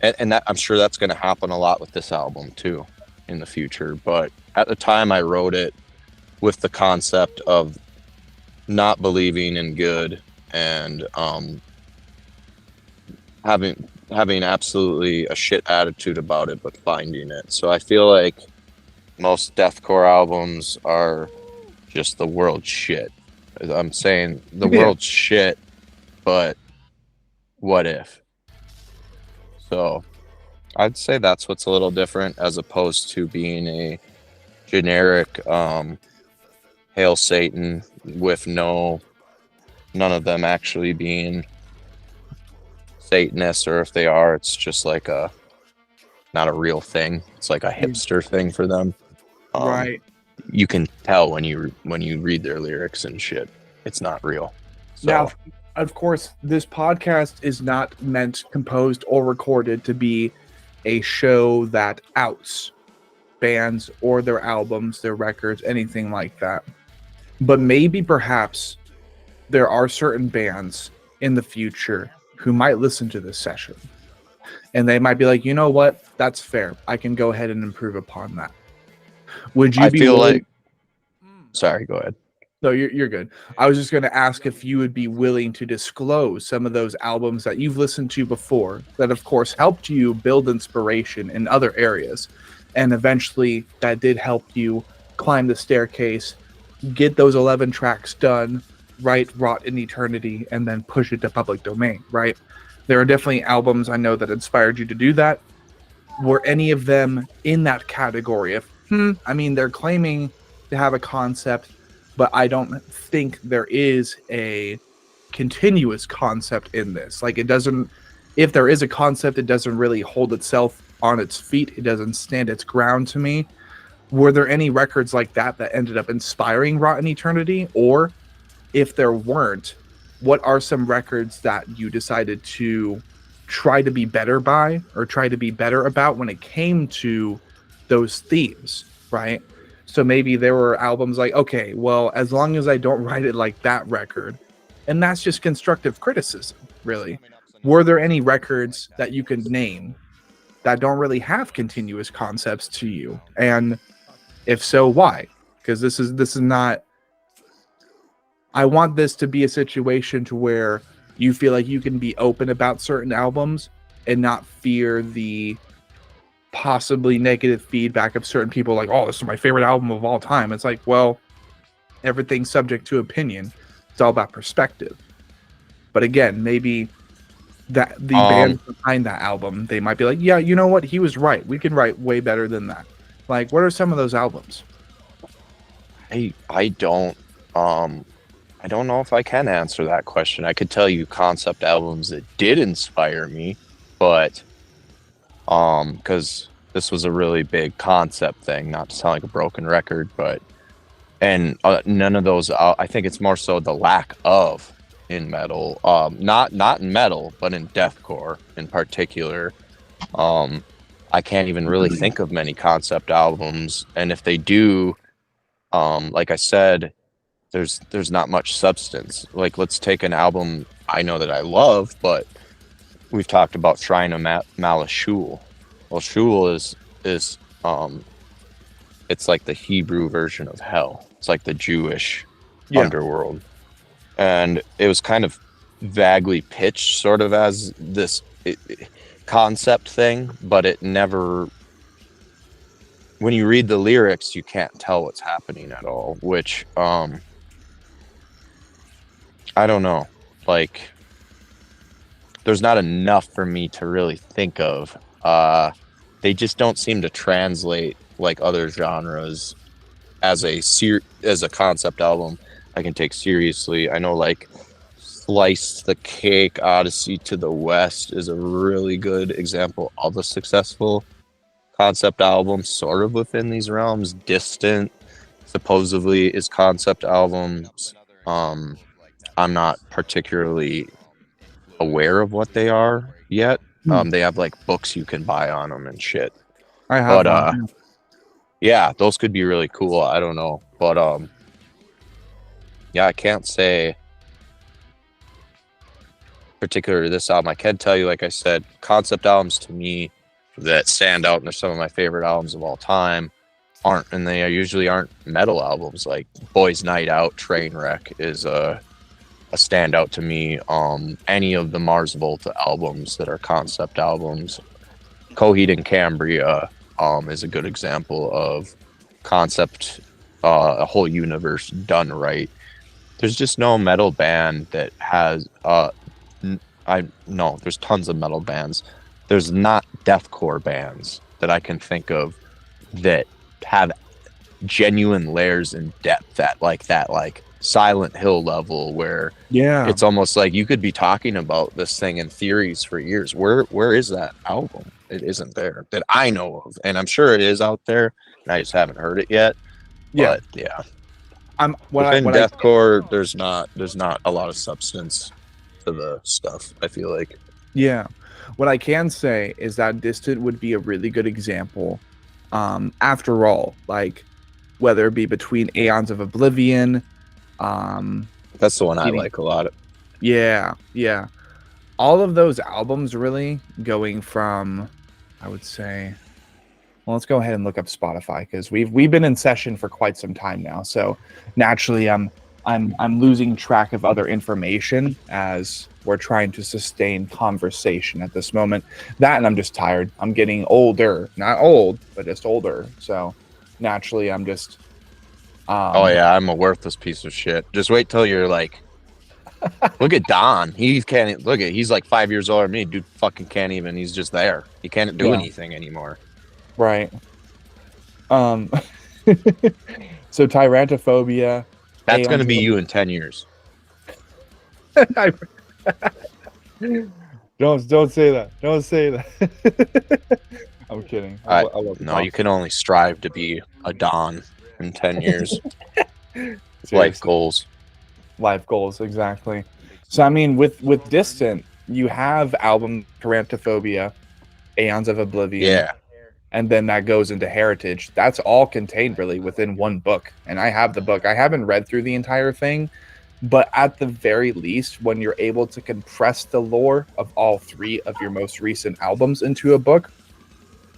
and that, I'm sure that's going to happen a lot with this album too in the future. But at the time I wrote it with the concept of not believing in good and having absolutely a shit attitude about it, but finding it. So I feel like most deathcore albums are just the world's shit. I'm saying the world's shit, but what if? So I'd say that's what's a little different, as opposed to being a generic Hail Satan with none of them actually being Satanists, or if they are, it's just like not a real thing. It's like a hipster thing for them. Right. You can tell when you read their lyrics and shit, it's not real. So, Now, of course, this podcast is not meant, composed, or recorded to be a show that outs bands or their albums, their records, anything like that. But maybe, perhaps, there are certain bands in the future who might listen to this session. And they might be like, you know what? That's fair. I can go ahead and improve upon that. Would you I be feel willing- like, sorry, go ahead. No, you're good. I was just going to ask if you would be willing to disclose some of those albums that you've listened to before that, of course, helped you build inspiration in other areas. And eventually that did help you climb the staircase, get those 11 tracks done, write Wrought in Eternity, and then push it to public domain, right? There are definitely albums I know that inspired you to do that. Were any of them in that category of, I mean, they're claiming to have a concept, but I don't think there is a continuous concept in this. Like, it doesn't, if there is a concept, it doesn't really hold itself on its feet. It doesn't stand its ground to me. Were there any records like that that ended up inspiring Wrought in Eternity? Or if there weren't, what are some records that you decided to try to be better by or try to be better about when it came to those themes, right? So maybe there were albums like, okay, well, as long as I don't write it like that record, and that's just constructive criticism, really. Were there any records that you can name that don't really have continuous concepts to you? And if so, why? Because this is not, I want this to be a situation to where you feel like you can be open about certain albums and not fear the possibly negative feedback of certain people like, oh, this is my favorite album of all time. It's like, well, everything's subject to opinion. It's all about perspective. But again, maybe that the band behind that album, they might be like, yeah, you know what? He was right. We can write way better than that. Like, what are some of those albums? I don't know if I can answer that question. I could tell you concept albums that did inspire me, but because this was a really big concept thing, not to sound like a broken record, but none of those, I think it's more so the lack of in metal, not in metal, but in deathcore in particular. I can't even really think of many concept albums, and if they do, like I said, there's not much substance. Like, let's take an album I know that I love, but we've talked about Shrine of Malice Shul. Well, Shul is it's like the Hebrew version of hell. It's like the Jewish underworld. And it was kind of vaguely pitched sort of as this concept thing, but it never, when you read the lyrics, you can't tell what's happening at all, which I don't know, like, there's not enough for me to really think of. They just don't seem to translate like other genres as a concept album I can take seriously. I know, like, Slice the Cake, Odyssey to the West is a really good example of a successful concept album, sort of within these realms. Distant supposedly is concept albums. I'm not particularly aware of what they are yet. They have like books you can buy on them and shit. I have, but yeah, those could be really cool. I don't know, but yeah, I can't say particularly this album. I can tell you, like I said, concept albums to me that stand out and they're some of my favorite albums of all time they usually aren't metal albums. Like Boys Night Out, Trainwreck is a standout to me. Any of the Mars Volta albums that are concept albums, Coheed and Cambria is a good example of concept, a whole universe done right. There's just no metal band that has there's tons of metal bands. There's not deathcore bands that I can think of that have genuine layers and depth at like that, like Silent Hill level, where it's almost like you could be talking about this thing in theories for years. Where is that album? It isn't there that I know of, and I'm sure it is out there, and I just haven't heard it yet. But yeah, within deathcore, there's not a lot of substance to the stuff, I feel like. Yeah, what I can say is that Distant would be a really good example. After all, like, whether it be between Aeons of Oblivion, that's the one I like a lot. Yeah. All of those albums really going from, I would say, well, let's go ahead and look up Spotify because we've been in session for quite some time now. So naturally, I'm I'm losing track of other information as we're trying to sustain conversation at this moment. That, and I'm just tired. I'm getting older, not old, but just older. So naturally, I'm just. Oh yeah, I'm a worthless piece of shit. Just wait till you're like, look at Don. He can't look at. He's like 5 years older than me. Dude, fucking can't even. He's just there. He can't do anything anymore. Right. So tyrantophobia. That's gonna be you in 10 years. Don't say that. Don't say that. I'm kidding. I love no, you can only strive to be a Don in 10 years. Life goals. Life goals, exactly. So I mean, with Distant, you have album Tyrantophobia, Aeons of Oblivion. Yeah. And then that goes into Heritage. That's all contained really within one book. And I have the book. I haven't read through the entire thing, but at the very least, when you're able to compress the lore of all three of your most recent albums into a book,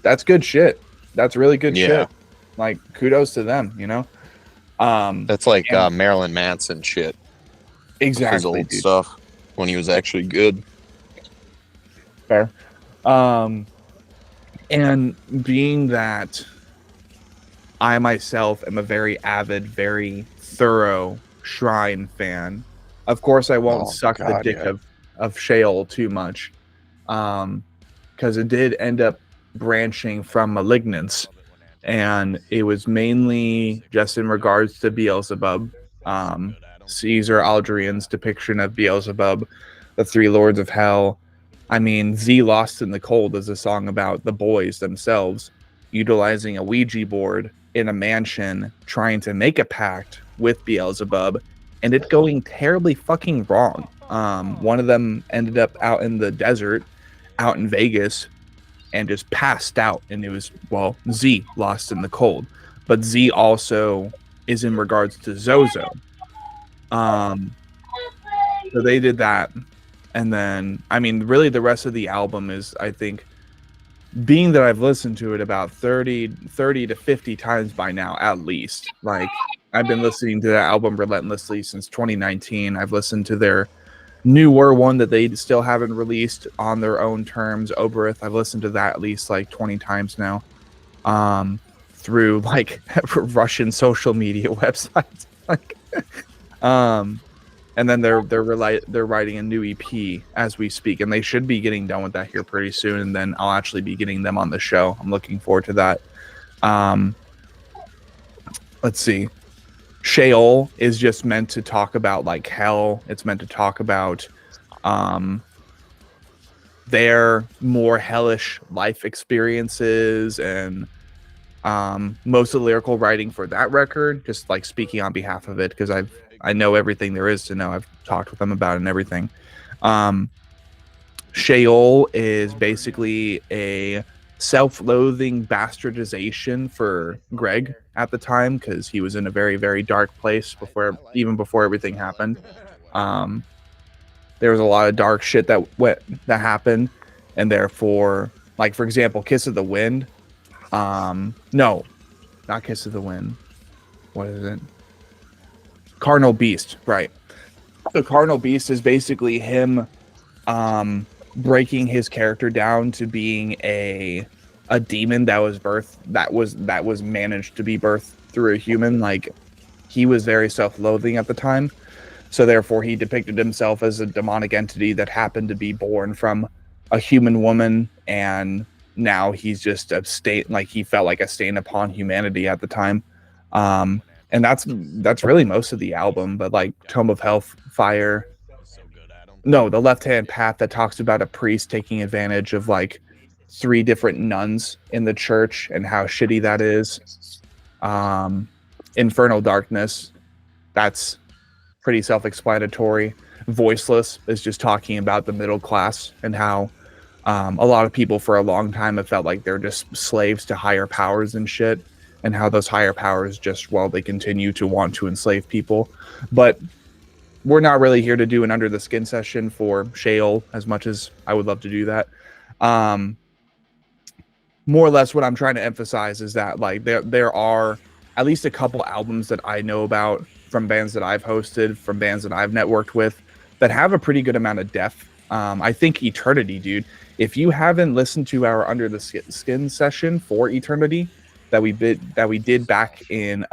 that's good shit. That's really good shit. Like, kudos to them, you know? That's like Marilyn Manson shit. Exactly. His old stuff when he was actually good. Fair. And being that I myself am a very avid, very thorough Shrine fan, of course I won't suck the dick of Sheol too much, because it did end up branching from Malignance, and it was mainly just in regards to Beelzebub, Caesar Aldrian's depiction of Beelzebub, the three lords of hell. I mean, Z Lost in the Cold is a song about the boys themselves utilizing a Ouija board in a mansion, trying to make a pact with Beelzebub, and it going terribly fucking wrong. One of them ended up out in the desert, out in Vegas, and just passed out. And it was, well, Z Lost in the Cold. But Z also is in regards to Zozo. So they did that. And then, I mean, really the rest of the album is, I think, being that I've listened to it about 30 to 50 times by now, at least. Like, I've been listening to that album relentlessly since 2019. I've listened to their newer one that they still haven't released on their own terms, Oberith. I've listened to that at least like 20 times now, through like Russian social media websites. Like, and then they're writing a new EP as we speak, and they should be getting done with that here pretty soon. And then I'll actually be getting them on the show. I'm looking forward to that. Let's see. Sheol is just meant to talk about like hell. It's meant to talk about their more hellish life experiences, and most of the lyrical writing for that record, just like speaking on behalf of it, because I know everything there is to know. I've talked with them about it and everything. Sheol is basically a self-loathing bastardization for Greg at the time, because he was in a very, very dark place before everything happened. There was a lot of dark shit that happened, and therefore, like, for example, Kiss of the Wind. No, not Kiss of the Wind. What is it? Cardinal Beast, right? The Cardinal Beast is basically him breaking his character down to being a demon that was managed to be birthed through a human. Like, he was very self-loathing at the time, so therefore he depicted himself as a demonic entity that happened to be born from a human woman, and now he's just a stain. Like, he felt like a stain upon humanity at the time. And that's really most of the album. But like Tome of Hellfire, no, the Left Hand Path, that talks about a priest taking advantage of like 3 different nuns in the church and how shitty that is. Infernal Darkness, that's pretty self-explanatory. Voiceless is just talking about the middle class and how a lot of people for a long time have felt like they're just slaves to higher powers and shit, and how those higher powers just, well, they continue to want to enslave people. But we're not really here to do an under the skin session for Sheol, as much as I would love to do that. More or less what I'm trying to emphasize is that like there are at least a couple albums that I know about from bands that I've hosted, from bands that I've networked with, that have a pretty good amount of depth. I think Eternity, dude. If you haven't listened to our Under the Skin session for Eternity that we did back in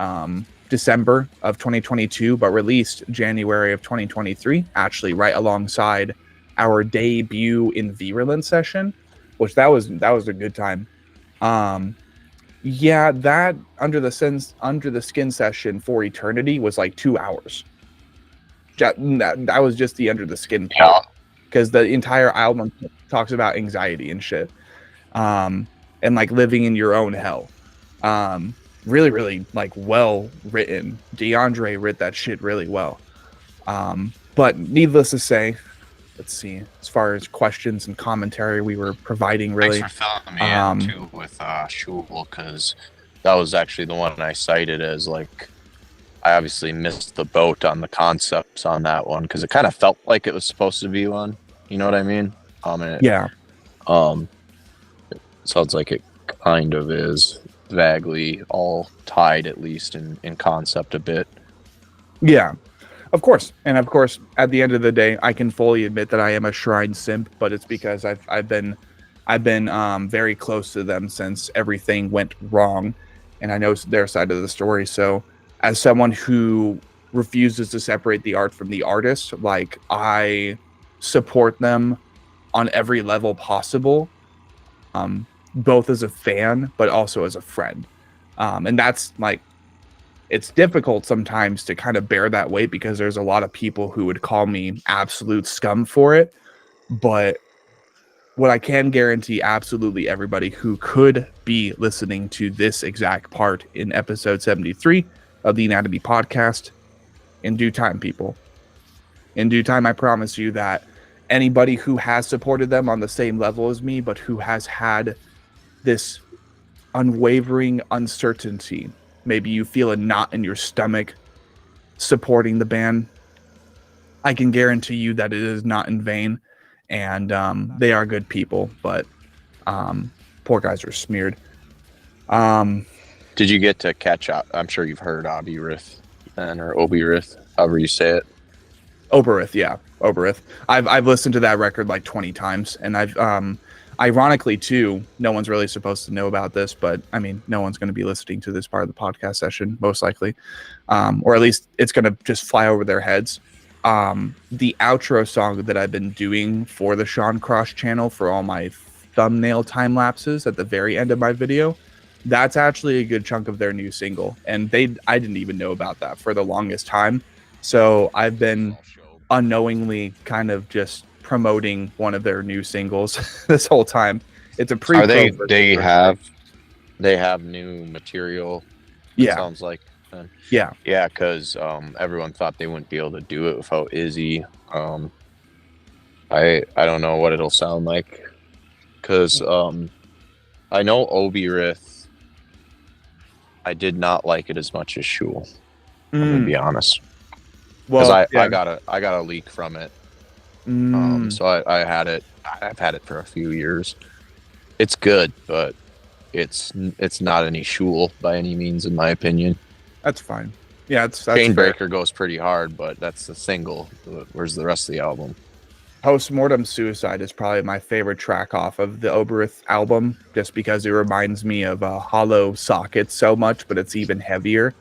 December of 2022, but released January of 2023, actually right alongside our debut in Virulent session, which that was a good time. Yeah, that Under the Skin session for Eternity was like 2 hours. That was just the Under the Skin part, because the entire album talks about anxiety and shit, and like living in your own hell. Really, really like well written. DeAndre writ that shit really well. But needless to say, let's see. As far as questions and commentary we were providing, really. Thanks for filling me in too with Shul, because that was actually the one I cited as like, I obviously missed the boat on the concepts on that one because it kind of felt like it was supposed to be one. You know what I mean? Yeah. It sounds like it kind of is vaguely all tied, at least in concept a bit. Yeah, of course. And of course, at the end of the day, I can fully admit that I am a Shrine simp, but it's because I've been very close to them since everything went wrong, and I know their side of the story. So, as someone who refuses to separate the art from the artist, like, I support them on every level possible, both as a fan but also as a friend. And that's like, it's difficult sometimes to kind of bear that weight because there's a lot of people who would call me absolute scum for it. But what I can guarantee absolutely everybody who could be listening to this exact part in episode 73 of the Anatomy Podcast, in due time, people, in due time, I promise you that anybody who has supported them on the same level as me, but who has had this unwavering uncertainty, maybe you feel a knot in your stomach supporting the band, I can guarantee you that it is not in vain. And they are good people, but poor guys are smeared. Did you get to catch up? I'm sure you've heard Obirith or Obirith, however you say it. Oberith, yeah, Oberith. I've listened to that record like 20 times, and I've ironically too, no one's really supposed to know about this, but I mean, no one's going to be listening to this part of the podcast session, most likely, or at least it's going to just fly over their heads. The outro song that I've been doing for the Sean Cross channel for all my thumbnail time lapses at the very end of my video, that's actually a good chunk of their new single, and I didn't even know about that for the longest time. So I've been unknowingly kind of just promoting one of their new singles this whole time. It's a pre-pro. They have new material. Yeah, sounds like. Yeah, because everyone thought they wouldn't be able to do it without Izzy. I don't know what it'll sound like, because I know Obirith, I did not like it as much as Shul. I'm gonna be honest. Well, I got a leak from it. So I had it. I've had it for a few years. It's good, but it's not any Shul by any means, in my opinion. That's fine. Yeah, that's Chainbreaker goes pretty hard, but that's the single. Where's the rest of the album? Postmortem Suicide is probably my favorite track off of the Oberith album, just because it reminds me of Hollow Socket so much, but it's even heavier.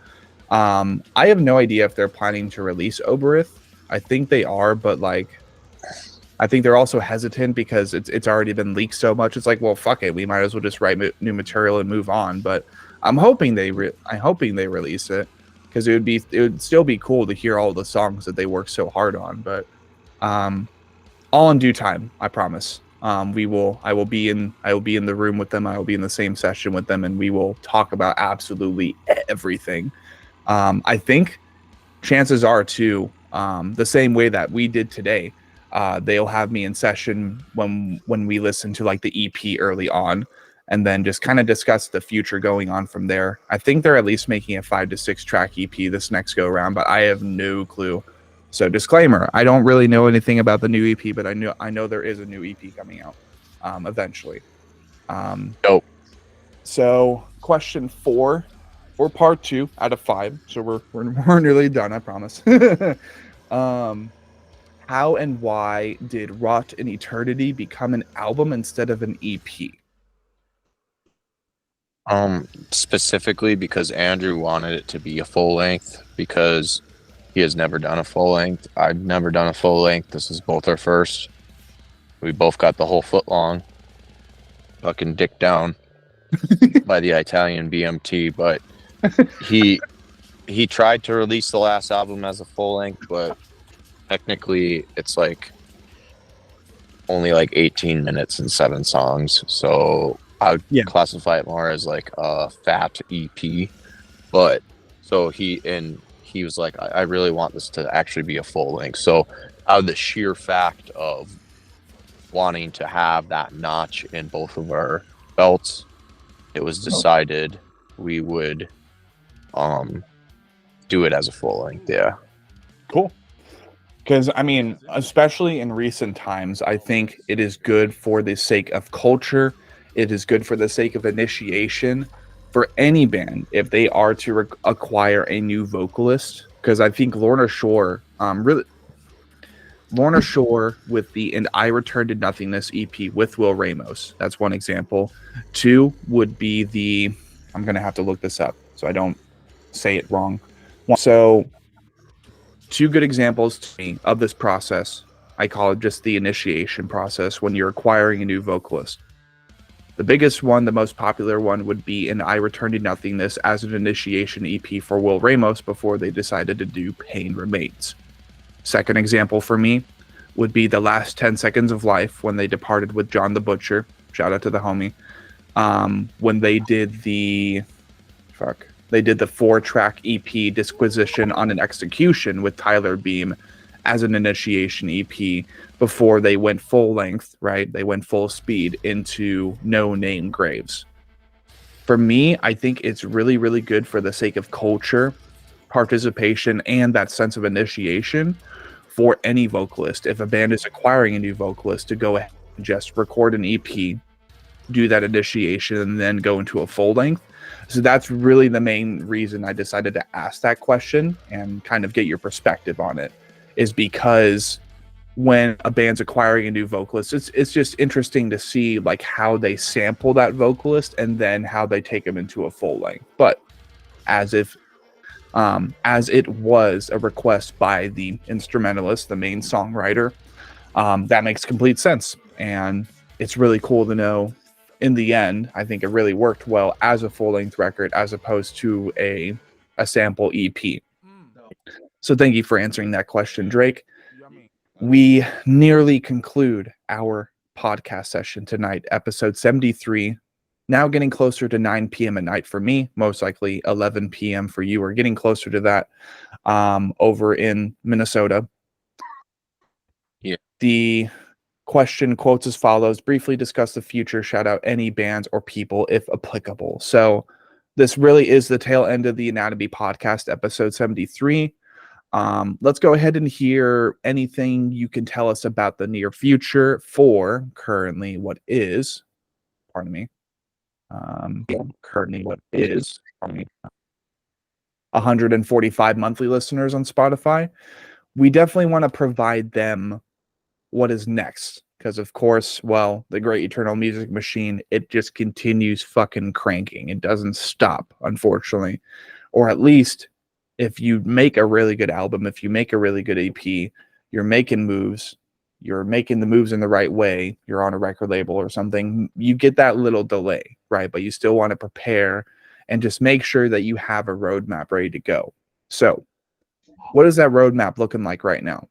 I have no idea if they're planning to release Oberith. I think they are, but like, I think they're also hesitant because it's already been leaked so much. It's like, well, fuck it, we might as well just write new material and move on. But I'm hoping they release it, because it would still be cool to hear all the songs that they worked so hard on. But all in due time, I promise. I will be in the room with them. I will be in the same session with them, and we will talk about absolutely everything. I think chances are too, the same way that we did today, they'll have me in session when we listen to like the EP early on, and then just kind of discuss the future going on from there. I think they're at least making a 5 to 6 track EP this next go around, but I have no clue. So disclaimer, I don't really know anything about the new EP, but I know there is a new EP coming out eventually. Dope. So question 4 for part 2 out of 5. So we're nearly done, I promise. How and why did Wrought in Eternity become an album instead of an EP? Specifically because Andrew wanted it to be a full length because he has never done a full length. I've never done a full length. This is both our first. We both got the whole foot long fucking dick down by the Italian BMT, but he tried to release the last album as a full length, but technically it's like only like 18 minutes and 7 songs. So I would classify it more as like a fat EP. But so he was like, I really want this to actually be a full length. So out of the sheer fact of wanting to have that notch in both of our belts, it was decided we would do it as a full length. Yeah. Cool. Because, I mean, especially in recent times, I think it is good for the sake of culture. It is good for the sake of initiation for any band if they are to acquire a new vocalist. Because I think Lorna Shore with the And I Return to Nothingness EP with Will Ramos. That's one example. 2 would be the, I'm going to have to look this up so I don't say it wrong. So 2 good examples to me of this process. I call it just the initiation process when you're acquiring a new vocalist. The biggest one, the most popular one, would be And I Return to Nothingness as an initiation EP for Will Ramos before they decided to do Pain Remains. Second example for me would be The Last 10 Seconds of Life when they departed with John the Butcher. Shout out to the homie. When they did the 4-track EP Disquisition on an Execution with Tyler Beam as an initiation EP before they went full length, right? They went full speed into No Name Graves. For me, I think it's really, really good for the sake of culture, participation, and that sense of initiation for any vocalist. If a band is acquiring a new vocalist, to go ahead and just record an EP, do that initiation, and then go into a full length. So that's really the main reason I decided to ask that question and kind of get your perspective on it, is because when a band's acquiring a new vocalist, it's just interesting to see like how they sample that vocalist and then how they take them into a full length. But as it was a request by the instrumentalist, the main songwriter, that makes complete sense. And it's really cool to know in the end, I think it really worked well as a full-length record as opposed to a sample EP. So thank you for answering that question, Drake. We nearly conclude our podcast session tonight, episode 73. Now getting closer to 9 p.m. at night for me, most likely 11 p.m. for you, or getting closer to that over in Minnesota. Yeah. The question quotes as follows: briefly discuss the future, shout out any bands or people if applicable. So this really is the tail end of the Anatomy podcast, episode 73. Let's go ahead and hear anything you can tell us about the near future for currently what is, currently what is 145 monthly listeners on Spotify. We definitely want to provide them what is next, because of course, well, the great eternal music machine, it just continues fucking cranking. It doesn't stop, unfortunately. Or at least if you make a really good album, if you make a really good EP, you're making moves, you're making the moves in the right way, you're on a record label or something, you get that little delay, right? But you still want to prepare and just make sure that you have a roadmap ready to go. So what is that roadmap looking like right now?